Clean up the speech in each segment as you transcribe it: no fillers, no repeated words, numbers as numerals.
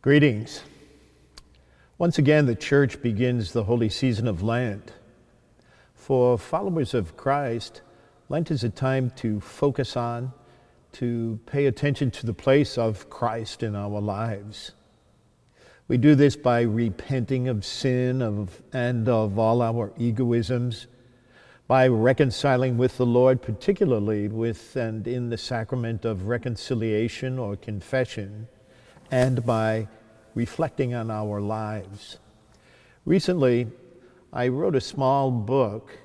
Greetings. Once again, the church begins the holy season of Lent. For followers of Christ, Lent is a time to focus on, to pay attention to the place of Christ in our lives. We do this by repenting of sin and of all our egoisms, by reconciling with the Lord, particularly with and in the sacrament of reconciliation or confession, and by reflecting on our lives. Recently, I wrote a small book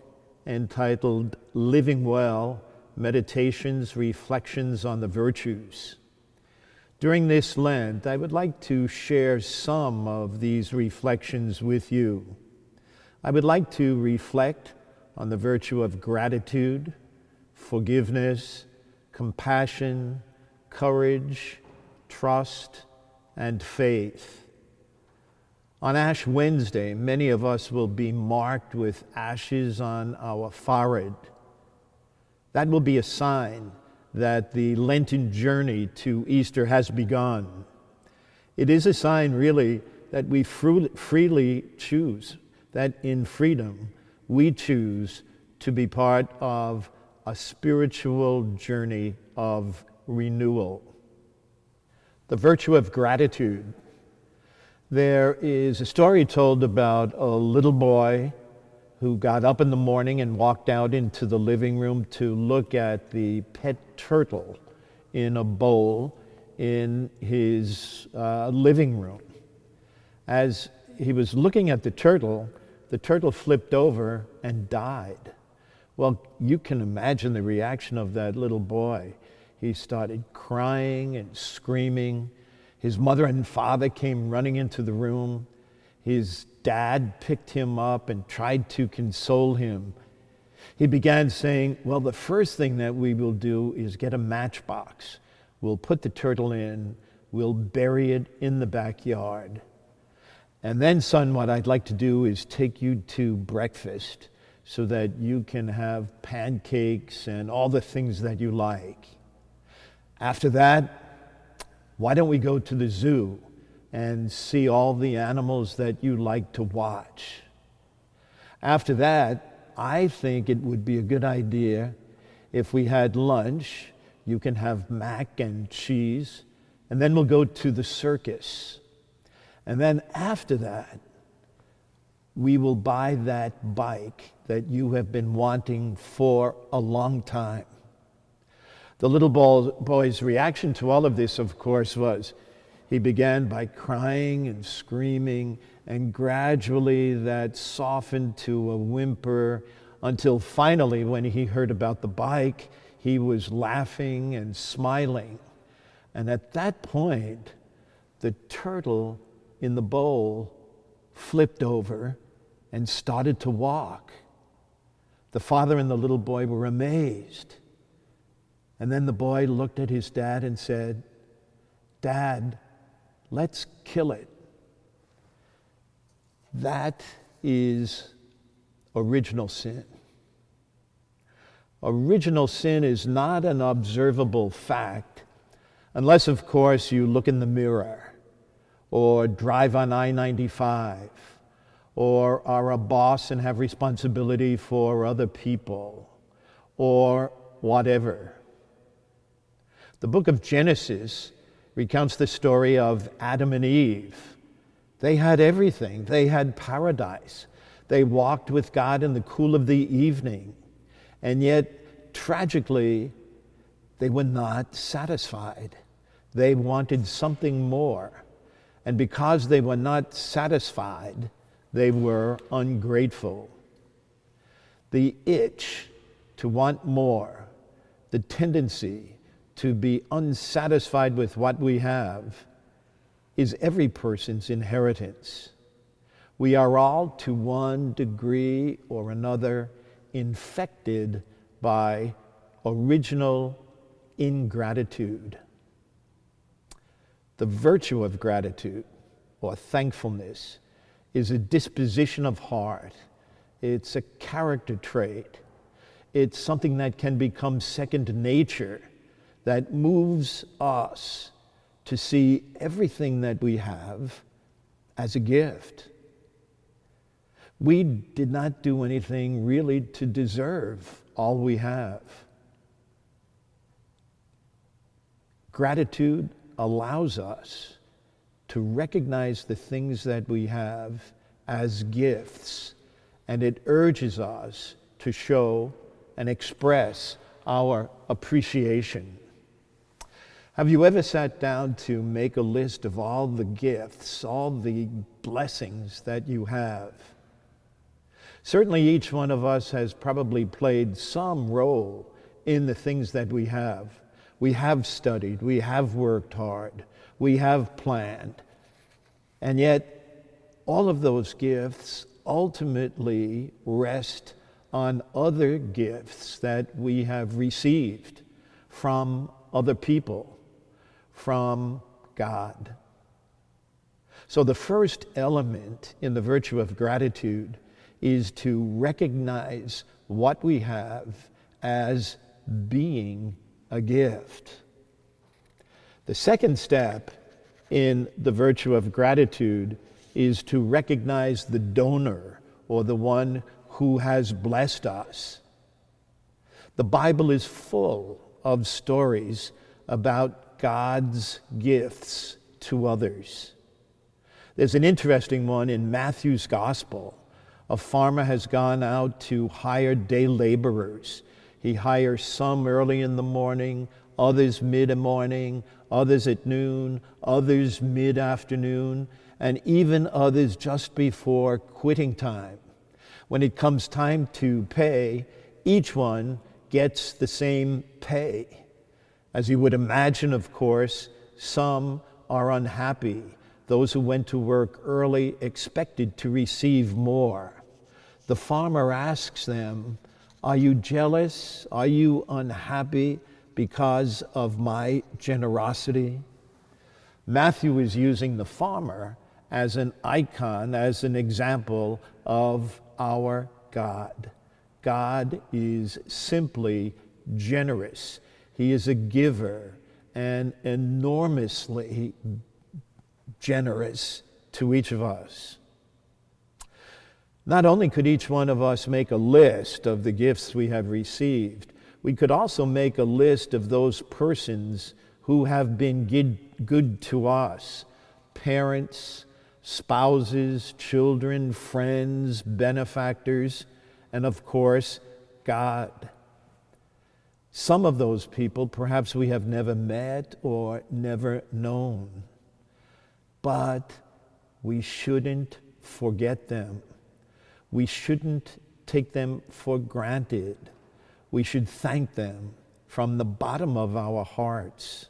entitled Living Well, Meditations, Reflections on the Virtues. During this Lent, I would like to share some of these reflections with you. I would like to reflect on the virtue of gratitude, forgiveness, compassion, courage, trust, and faith. On Ash Wednesday, many of us will be marked with ashes on our forehead. That will be a sign that the Lenten journey to Easter has begun. It is a sign, really, that we freely choose, that in freedom we choose to be part of a spiritual journey of renewal. The virtue of gratitude. There is a story told about a little boy who got up in the morning and walked out into the living room to look at the pet turtle in a bowl in his living room. As he was looking at the turtle flipped over and died. Well, you can imagine the reaction of that little boy. He started crying and screaming. His mother and father came running into the room. His dad picked him up and tried to console him. He began saying, well, the first thing that we will do is get a matchbox. We'll put the turtle in. We'll bury it in the backyard. And then, son, what I'd like to do is take you to breakfast so that you can have pancakes and all the things that you like. After that, why don't we go to the zoo and see all the animals that you like to watch? After that, I think it would be a good idea if we had lunch. You can have mac and cheese, and then we'll go to the circus. And then after that, we will buy that bike that you have been wanting for a long time. The little boy's reaction to all of this, of course, was he began by crying and screaming, and gradually that softened to a whimper until finally, when he heard about the bike, he was laughing and smiling. And at that point, the turtle in the bowl flipped over and started to walk. The father and the little boy were amazed. And then the boy looked at his dad and said, "Dad, let's kill it." That is original sin. Original sin is not an observable fact, unless, of course, you look in the mirror, or drive on I-95, or are a boss and have responsibility for other people, or whatever. The book of Genesis recounts the story of Adam and Eve. They had everything. They had paradise. They walked with God in the cool of the evening. And yet, tragically, they were not satisfied. They wanted something more. And because they were not satisfied, they were ungrateful. The itch to want more, the tendency to be unsatisfied with what we have, is every person's inheritance. We are all, to one degree or another, infected by original ingratitude. The virtue of gratitude, or thankfulness, is a disposition of heart. It's a character trait. It's something that can become second nature, that moves us to see everything that we have as a gift. We did not do anything really to deserve all we have. Gratitude allows us to recognize the things that we have as gifts, and it urges us to show and express our appreciation. Have you ever sat down to make a list of all the gifts, all the blessings that you have? Certainly each one of us has probably played some role in the things that we have. We have studied, we have worked hard, we have planned, and yet all of those gifts ultimately rest on other gifts that we have received from other people, from God. So the first element in the virtue of gratitude is to recognize what we have as being a gift. The second step in the virtue of gratitude is to recognize the donor, or the one who has blessed us. The Bible is full of stories about God's gifts to others. There's an interesting one in Matthew's Gospel. A farmer has gone out to hire day laborers. He hires some early in the morning, others mid-morning, others at noon, others mid-afternoon, and even others just before quitting time. When it comes time to pay, each one gets the same pay. As you would imagine, of course, some are unhappy. Those who went to work early expected to receive more. The farmer asks them, "Are you jealous? Are you unhappy because of my generosity?" Matthew is using the farmer as an icon, as an example of our God. God is simply generous. He is a giver and enormously generous to each of us. Not only could each one of us make a list of the gifts we have received, we could also make a list of those persons who have been good to us: parents, spouses, children, friends, benefactors, and of course, God. Some of those people perhaps we have never met or never known, but we shouldn't forget them. We shouldn't take them for granted. We should thank them from the bottom of our hearts.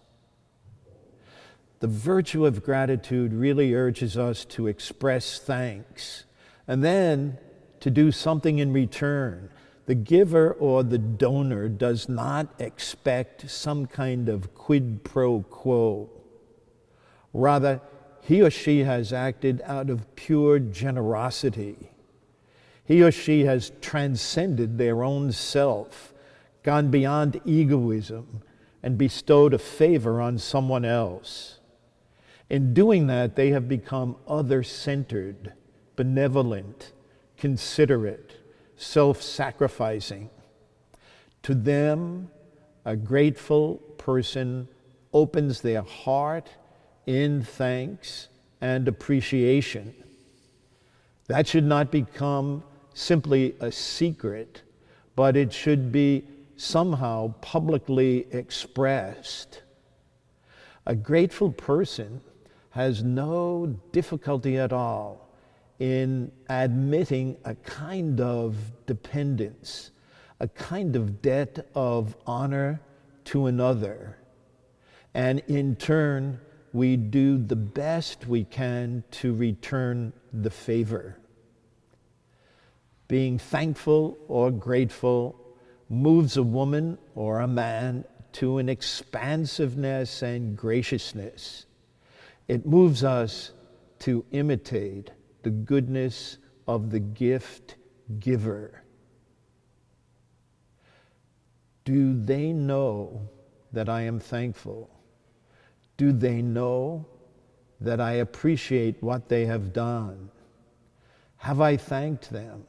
The virtue of gratitude really urges us to express thanks and then to do something in return. The giver or the donor does not expect some kind of quid pro quo. Rather, he or she has acted out of pure generosity. He or she has transcended their own self, gone beyond egoism, and bestowed a favor on someone else. In doing that, they have become other-centered, benevolent, considerate, self-sacrificing. To them, a grateful person opens their heart in thanks and appreciation. That should not become simply a secret, but it should be somehow publicly expressed. A grateful person has no difficulty at all in admitting a kind of dependence, a kind of debt of honor to another. And in turn, we do the best we can to return the favor. Being thankful or grateful moves a woman or a man to an expansiveness and graciousness. It moves us to imitate the goodness of the gift giver. Do they know that I am thankful? Do they know that I appreciate what they have done? Have I thanked them?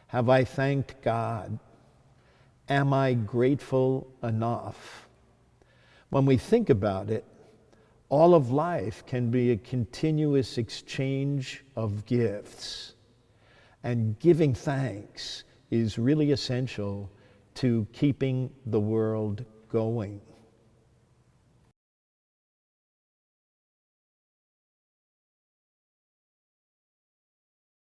Have I thanked God? Am I grateful enough? When we think about it, all of life can be a continuous exchange of gifts. And giving thanks is really essential to keeping the world going.